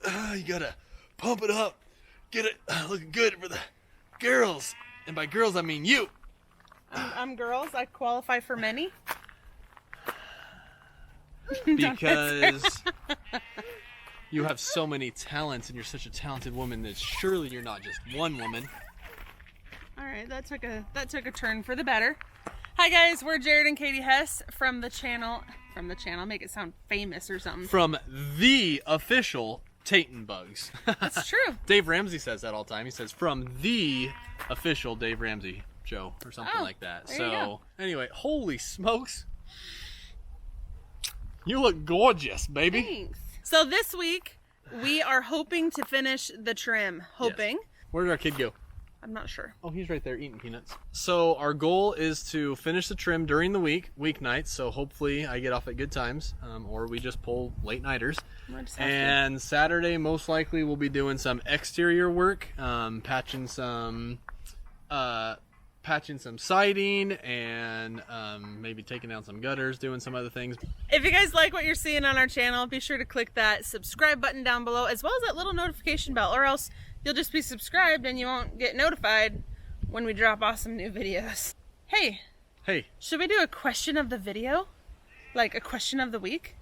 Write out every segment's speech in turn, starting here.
You gotta pump it up, get it looking good for the girls. And by girls, I mean you. I'm girls. I qualify for many. Because you have so many talents and you're such a talented woman that surely you're not just one woman. All right, that took a turn for the better. Hi guys, we're Jarrod and Katie Hess from the channel. Make it sound famous or something. From the official Tate&Bugs. That's true. Dave Ramsey says that all the time. He says from the official Dave Ramsey show or something like that. So anyway, holy smokes. You look gorgeous, baby. Thanks. So this week, we are hoping to finish the trim. Hoping. Yes. Where did our kid go? I'm not sure. Oh, he's right there eating peanuts. So our goal is to finish the trim during the weeknights. So hopefully I get off at good times, or we just pull late nighters. And Saturday, most likely, we'll be doing some exterior work, patching some siding, and maybe taking down some gutters, doing some other things. If you guys like what you're seeing on our channel, be sure to click that subscribe button down below, as well as that little notification bell, or else you'll just be subscribed and you won't get notified when we drop awesome new videos. Hey, should we do a question of the video? Like a question of the week?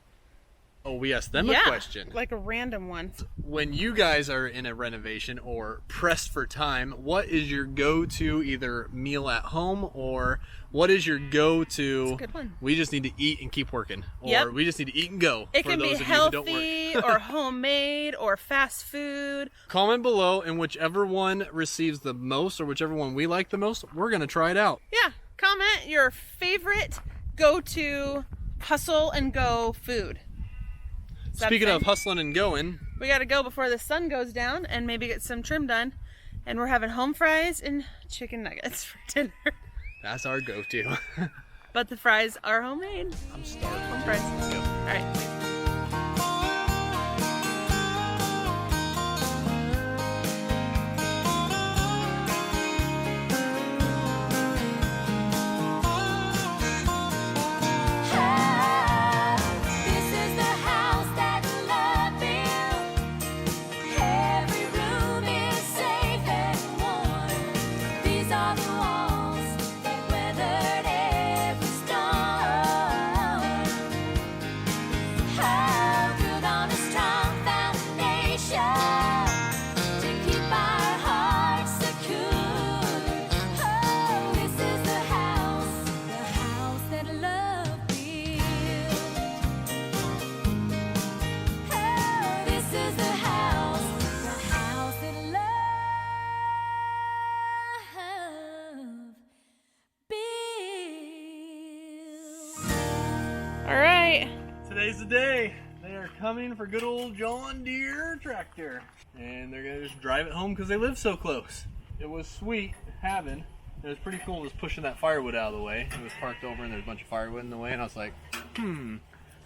Oh, we asked them a question. Like a random one. When you guys are in a renovation or pressed for time, what is your go-to either meal at home, or what is your go-to? That's a good one. We just need to eat and keep working, or we just need to eat and go. It can be healthy or homemade or fast food. Comment below, and whichever one receives the most, or whichever one we like the most, we're gonna try it out. Yeah, comment your favorite go-to hustle and go food. Speaking of hustling and going, we gotta go before the sun goes down and maybe get some trim done. And we're having home fries and chicken nuggets for dinner. That's our go-to. But the fries are homemade. I'm starving. Home fries. Let's go. All right. Today's the day. They are coming for good old John Deere tractor, and they're gonna just drive it home because they live so close. It was sweet having. It was pretty cool just pushing that firewood out of the way. It was parked over and there's a bunch of firewood in the way, and I was like,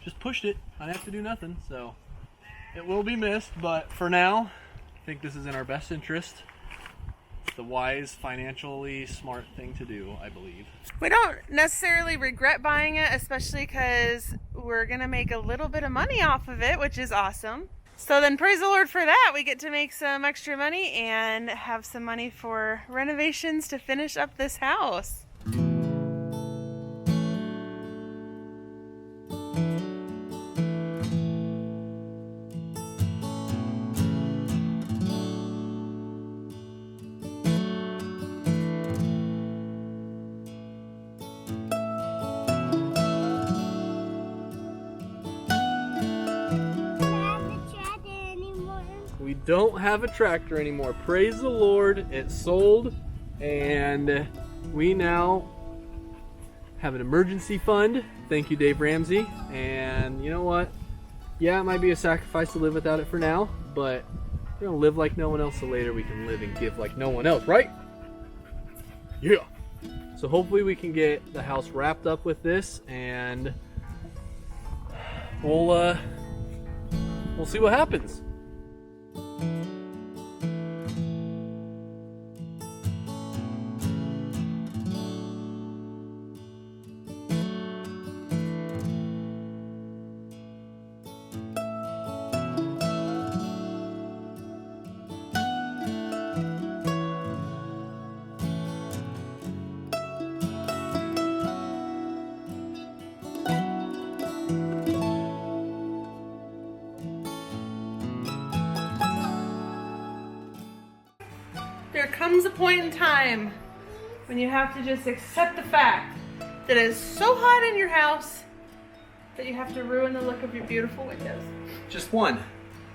just pushed it. I didn't have to do nothing. So it will be missed, but for now, I think this is in our best interest. It's the wise, financially smart thing to do, I believe. We don't necessarily regret buying it, especially because we're gonna make a little bit of money off of it, which is awesome. So then praise the Lord for that. We get to make some extra money and have some money for renovations to finish up this house. We don't have a tractor anymore. Praise the Lord, it sold, and we now have an emergency fund. Thank you, Dave Ramsey. And you know what? Yeah, it might be a sacrifice to live without it for now, but we're gonna live like no one else, so later we can live and give like no one else, right? Yeah. So hopefully we can get the house wrapped up with this, and we'll see what happens. there comes a point in time when you have to just accept the fact that it's so hot in your house that you have to ruin the look of your beautiful windows. Just one.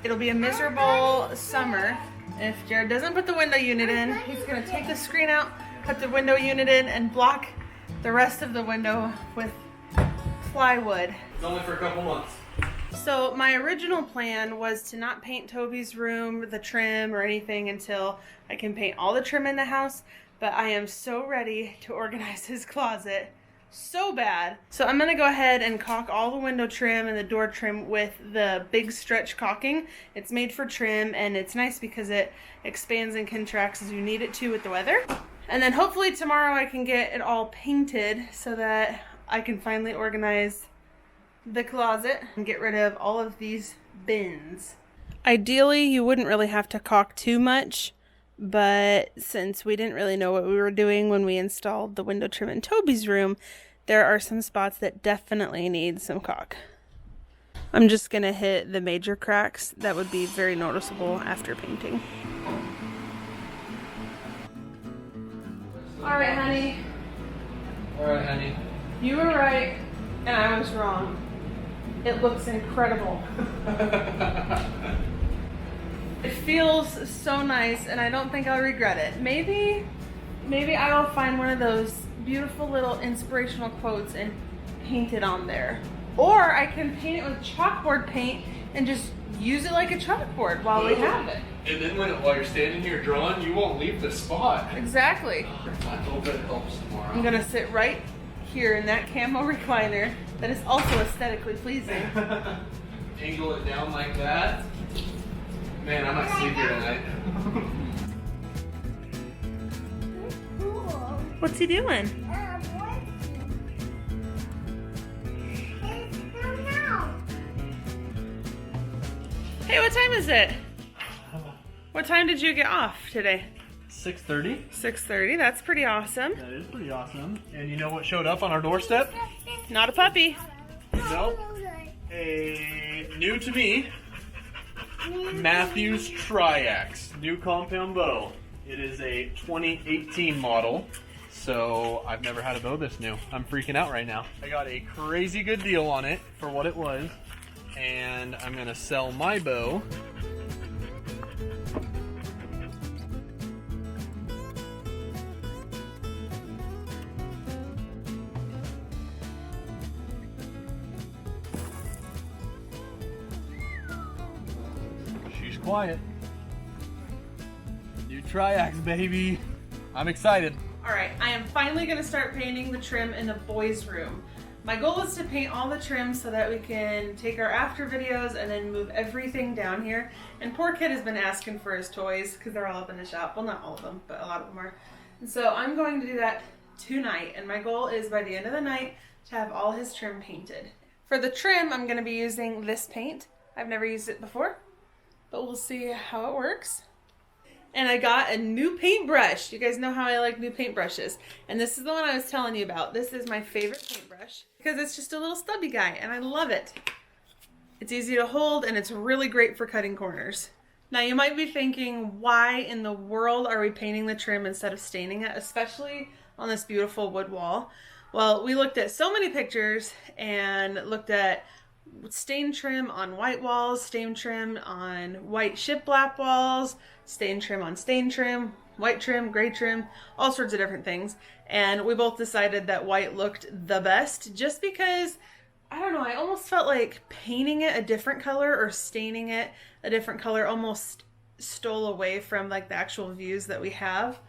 It'll be a miserable summer if Jarrod doesn't put the window unit in. He's gonna take the screen out, put the window unit in, and block the rest of the window with plywood. It's only for a couple months. So my original plan was to not paint Toby's room, the trim, or anything until I can paint all the trim in the house, but I am so ready to organize his closet so bad. So I'm gonna go ahead and caulk all the window trim and the door trim with the big stretch caulking. It's made for trim and it's nice because it expands and contracts as you need it to with the weather. And then hopefully tomorrow I can get it all painted so that I can finally organize the closet and get rid of all of these bins. Ideally, you wouldn't really have to caulk too much, but since we didn't really know what we were doing when we installed the window trim in Toby's room, there are some spots that definitely need some caulk. I'm just gonna hit the major cracks that would be very noticeable after painting. All right, honey. All right, honey. You were right, and I was wrong. It looks incredible. It feels so nice, and I don't think I'll regret it. Maybe I will find one of those beautiful little inspirational quotes and paint it on there. Or I can paint it with chalkboard paint and just use it like a chalkboard while we have it. And then while you're standing here drawing, you won't leave the spot. Exactly. I hope it helps tomorrow. I'm gonna sit right here in that camo recliner that is also aesthetically pleasing. Angle it down like that. Man, I might sleep here tonight. What's he doing? Hey, what time is it? What time did you get off today? 6:30. 6:30. That's pretty awesome. That is pretty awesome. And you know what showed up on our doorstep? Not a puppy. Nope. A new to me Matthews Triax new compound bow. It is a 2018 model, so I've never had a bow this new. I'm freaking out right now. I got a crazy good deal on it for what it was, and I'm gonna sell my bow. She's quiet. New Triax, baby. I'm excited. All right, I am finally gonna start painting the trim in the boys' room. My goal is to paint all the trim so that we can take our after videos and then move everything down here. And poor kid has been asking for his toys because they're all up in the shop. Well, not all of them, but a lot of them are. And so I'm going to do that tonight. And my goal is by the end of the night to have all his trim painted. For the trim, I'm gonna be using this paint. I've never used it before, but we'll see how it works. And I got a new paintbrush. You guys know how I like new paintbrushes. And this is the one I was telling you about. This is my favorite paintbrush because it's just a little stubby guy and I love it. It's easy to hold and it's really great for cutting corners. Now you might be thinking, why in the world are we painting the trim instead of staining it, especially on this beautiful wood wall? Well, we looked at so many pictures and looked at stain trim on white walls, stain trim on white shiplap walls, stain trim on stain trim, white trim, gray trim, all sorts of different things. And we both decided that white looked the best just because, I don't know, I almost felt like painting it a different color or staining it a different color almost stole away from like the actual views that we have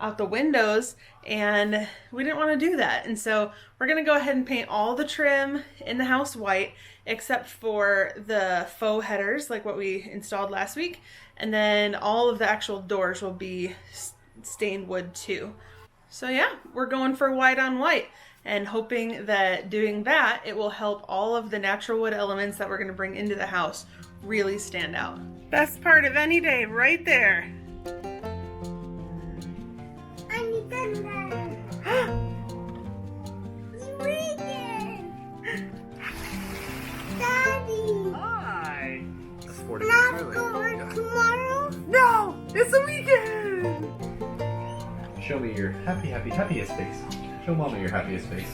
out the windows, and we didn't want to do that. And so we're gonna go ahead and paint all the trim in the house white except for the faux headers like what we installed last week, and then all of the actual doors will be stained wood too. So yeah, we're going for white on white and hoping that doing that it will help all of the natural wood elements that we're going to bring into the house really stand out. Best part of any day right there. Daddy! Hi! That's 40 Not go work tomorrow? No! It's a weekend! show me your happiest face. Show Mama your happiest face.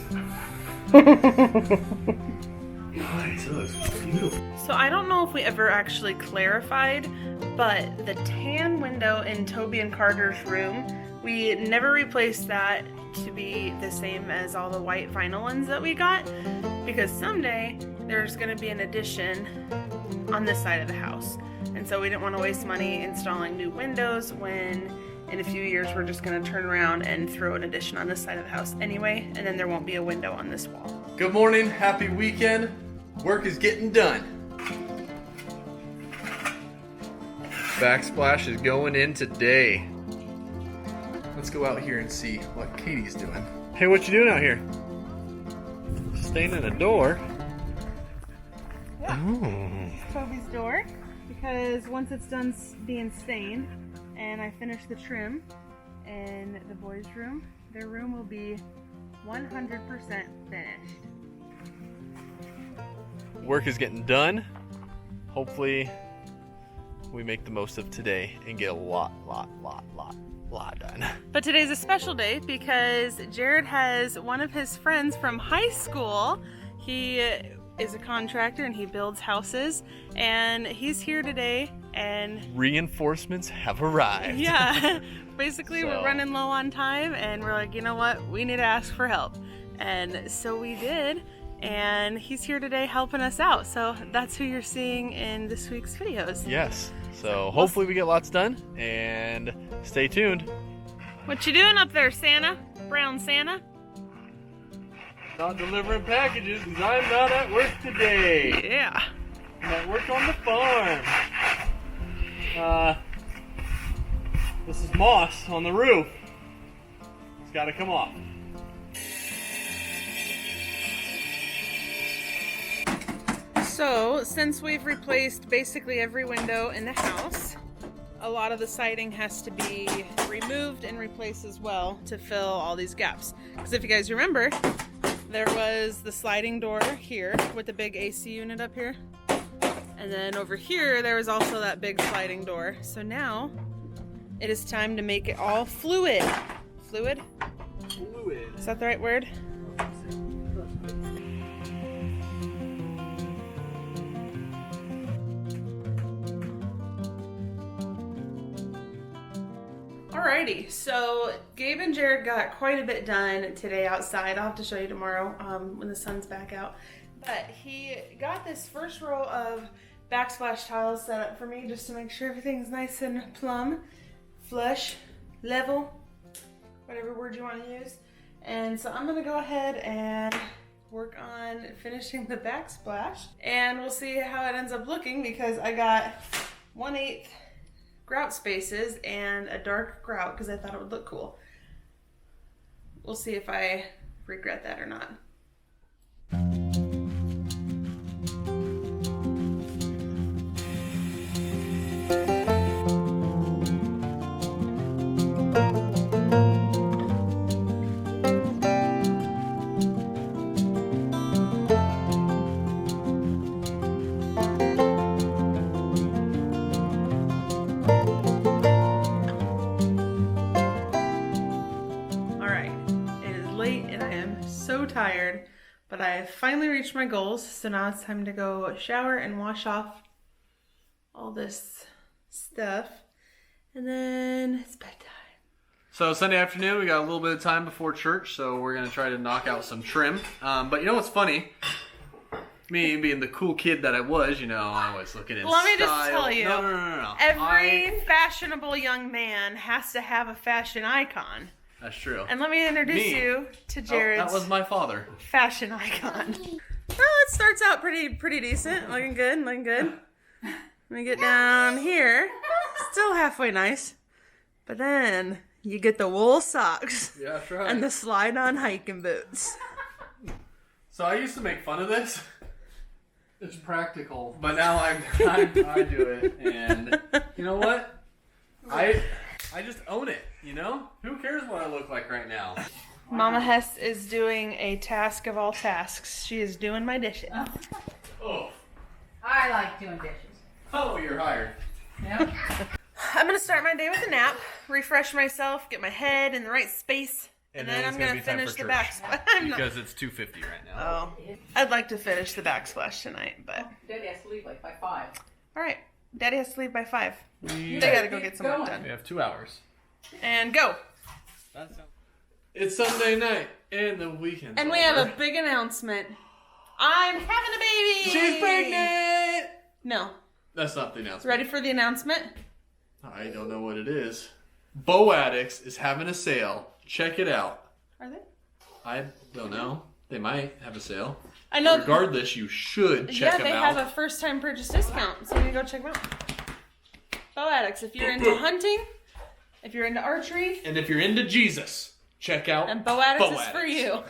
Nice, it looks beautiful. So I don't know if we ever actually clarified, but the tan window in Toby and Carter's room, we never replaced that to be the same as all the white vinyl ones that we got, because someday there's going to be an addition on this side of the house. And so we didn't want to waste money installing new windows when in a few years we're just going to turn around and throw an addition on this side of the house anyway, and then there won't be a window on this wall. Good morning, happy weekend. Work is getting done. Backsplash is going in today. Let's go out here and see what Katie's doing. Hey, what you doing out here? Staining a door? Yeah. Oh. Toby's door, because once it's done being stained and I finish the trim in the boys' room, their room will be 100% finished. Work is getting done. Hopefully we make the most of today and get a lot done. But today's a special day because Jarrod has one of his friends from high school. He is a contractor and he builds houses, and he's here today, and reinforcements have arrived. yeah, basically So. we're running low on time and we're like, you know what, we need to ask for help. And so we did, and he's here today helping us out. So that's who you're seeing in this week's videos. Yes. So hopefully we get lots done, and stay tuned. What you doing up there, Santa? Brown Santa? Not delivering packages because I'm not at work today. Yeah. I'm at work on the farm. This is moss on the roof. It's got to come off. So, since we've replaced basically every window in the house, a lot of the siding has to be removed and replaced as well to fill all these gaps. Because if you guys remember, there was the sliding door here with the big AC unit up here. And then over here, there was also that big sliding door. So now, it is time to make it all fluid. Fluid? Fluid. Is that the right word? Alrighty, so Gabe and Jarrod got quite a bit done today outside. I'll have to show you tomorrow when the sun's back out. But he got this first row of backsplash tiles set up for me just to make sure everything's nice and plumb, flush, level, whatever word you want to use. And so I'm going to go ahead and work on finishing the backsplash. And we'll see how it ends up looking, because I got 1/8 grout spaces and a dark grout because I thought it would look cool. We'll see if I regret that or not. Tired, but I finally reached my goals, so now it's time to go shower and wash off all this stuff, and then it's bedtime. So Sunday afternoon, we got a little bit of time before church, so we're going to try to knock out some trim. But you know what's funny? Me being the cool kid that I was, you know, I was looking in style. Let me just tell you, no. Every fashionable young man has to have a fashion icon. That's true. And let me introduce you to Jarrod's that was my father. Fashion icon. Oh, it starts out pretty decent. Looking good. Let me get down here. Still halfway nice. But then you get the wool socks. Yeah, that's right. And the slide-on hiking boots. So I used to make fun of this. It's practical. But now I do it. And you know what? I just own it, you know? Who cares what I look like right now? Mama Hess is doing a task of all tasks. She is doing my dishes. Oh. I like doing dishes. Oh, you're hired. Yep. I'm gonna start my day with a nap, refresh myself, get my head in the right space, and then I'm gonna finish the backsplash. Because it's 2:50 right now. Oh, I'd like to finish the backsplash tonight, but Daddy has to leave like by 5. all right. Daddy has to leave by 5. They gotta go get some work done. We have 2 hours. And go. It's Sunday night and the weekend. And we have a big announcement. I'm having a baby. She's pregnant. No. That's not the announcement. Ready for the announcement? I don't know what it is. Bow Addicts is having a sale. Check it out. Are they? I don't know. They might have a sale. I know. Regardless, you should check them out. Yeah, they have a first-time purchase discount, so you go check them out. Bow Addicts, if you're into hunting, if you're into archery, and if you're into Jesus, check out and Bow Addicts is for you.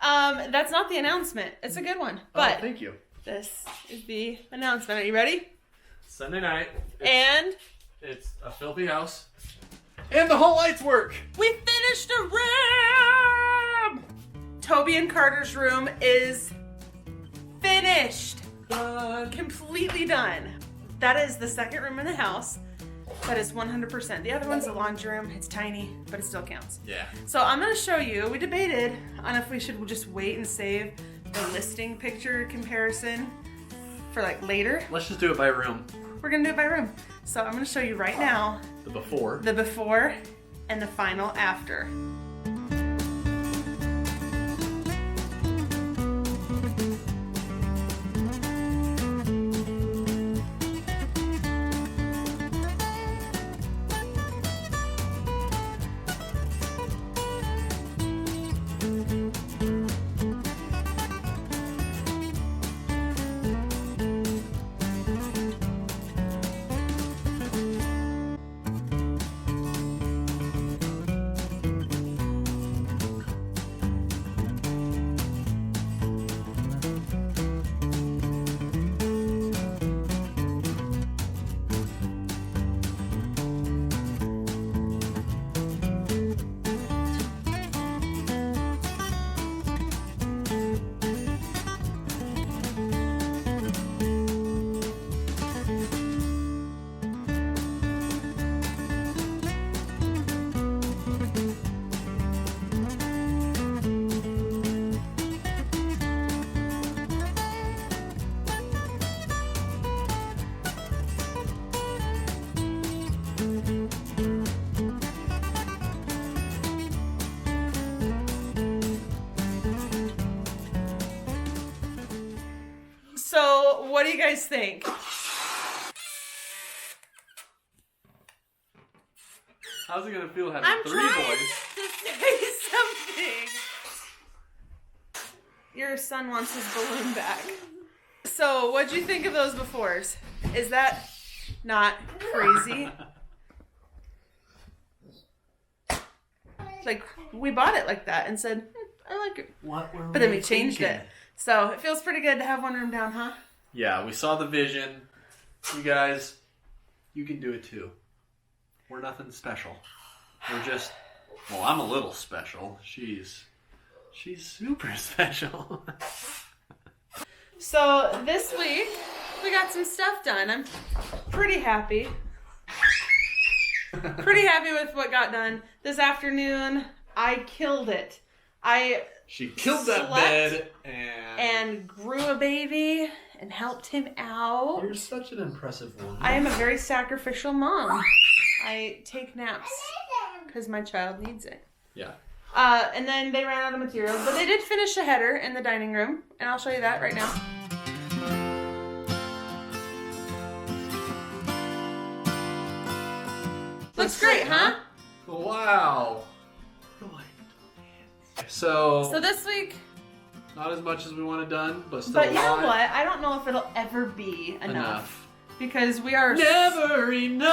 That's not the announcement. It's a good one. But thank you. This is the announcement. Are you ready? Sunday night. And it's a filthy house. And the whole lights work. We finished a room. Toby and Carter's room is finished. Completely done. That is the second room in the house. That is 100%. The other one's the laundry room. It's tiny, but it still counts. Yeah. So I'm going to show you. We debated on if we should just wait and save the listing picture comparison for like later. Let's just do it by room. We're going to do it by room. So I'm going to show you right now The before. the before and the final after. So, what do you guys think? How's it gonna feel having I'm 3 trying boys? to say something. Your son wants his balloon back. So, what'd you think of those befores? Is that not crazy? Like, we bought it like that and said, I like it. What were But then we changed it. So, it feels pretty good to have one room down, huh? Yeah, we saw the vision. You guys, you can do it too. We're nothing special. We're just, well, I'm a little special. She's super special. So this week, we got some stuff done. I'm pretty happy. Pretty happy with what got done. This afternoon, I killed it. She killed that bed and grew a baby and helped him out. You're such an impressive woman. I am a very sacrificial mom. I take naps because my child needs it. Yeah. And then they ran out of materials, but they did finish a header in the dining room, and I'll show you that right now. Looks great, huh? Wow. So this week, not as much as we want it done, but still but you know what? I don't know if it'll ever be enough. Because we are never enough.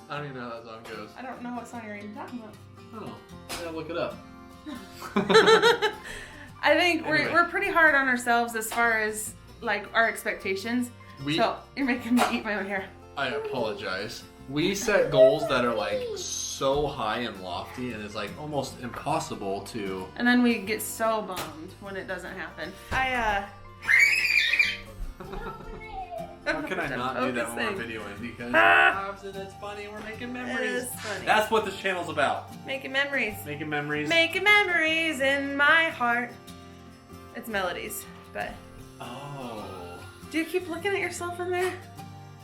I don't even know how that song goes. I don't know what song you're even talking about. Oh, I gotta look it up. I think Anyway. we're pretty hard on ourselves as far as like our expectations. So you're making me eat my own hair. I apologize. We set goals that are like so high and lofty, and it's like almost impossible to. And then we get so bummed when it doesn't happen. How can I not do that when we're videoing? Because it's funny, we're making memories. It is funny. That's what this channel's about. Making memories. Making memories. Making memories in my heart. It's melodies, but. Oh. Do you keep looking at yourself in there?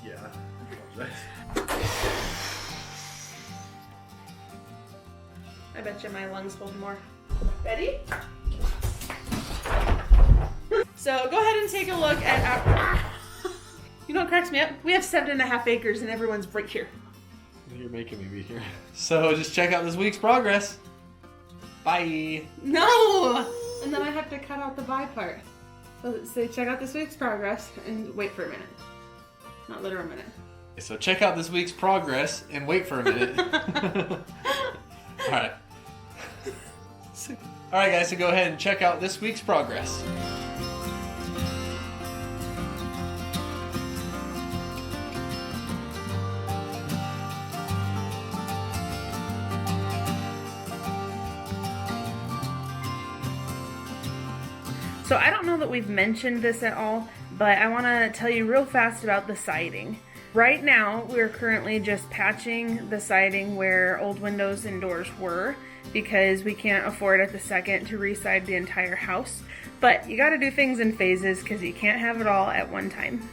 Yeah. I bet you my lungs hold more. Ready? So go ahead and take a look at our... You know what cracks me up? We have 7.5 acres and everyone's right here. You're making me be here. So just check out this week's progress. Bye. No! And then I have to cut out the bye part. So say check out this week's progress and wait for a minute. Not literal minute. So check out this week's progress and wait for a minute. Alright. Alright guys, so go ahead and check out this week's progress. So I don't know that we've mentioned this at all, but I want to tell you real fast about the siding. Right now, we're currently just patching the siding where old windows and doors were because we can't afford at the second to re-side the entire house. But you gotta do things in phases because you can't have it all at one time.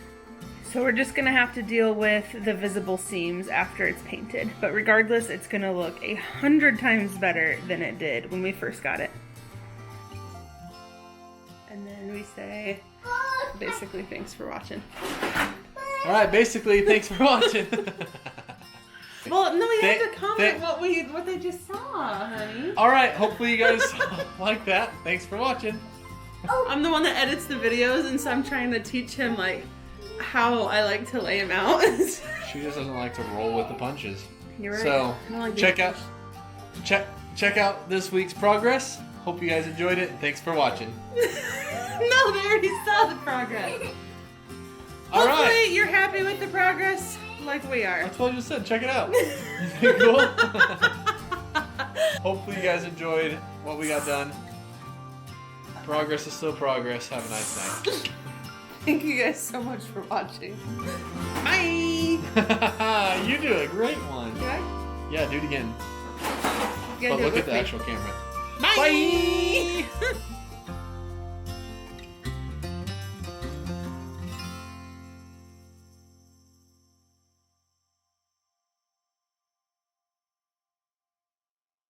So we're just gonna have to deal with the visible seams after it's painted. But regardless, it's gonna look 100 times better than it did when we first got it. And then we say, basically, thanks for watching. Alright, basically, thanks for watching. Well, no, you have to comment what they just saw, honey. Alright, hopefully you guys like that. Thanks for watching. I'm the one that edits the videos, and so I'm trying to teach him, like, how I like to lay them out. She just doesn't like to roll with the punches. You're right. So, I don't like check out this week's progress. Hope you guys enjoyed it. Thanks for watching. No, they already saw the progress. All Hopefully right. you're happy with the progress like we are. That's what I just said. Check it out. Cool? Hopefully you guys enjoyed what we got done. Progress is still progress. Have a nice night. Thank you guys so much for watching. Bye! You do a great one. Do I? Yeah, do it again. You gotta But do it look with at the me. actual camera. Bye! Bye.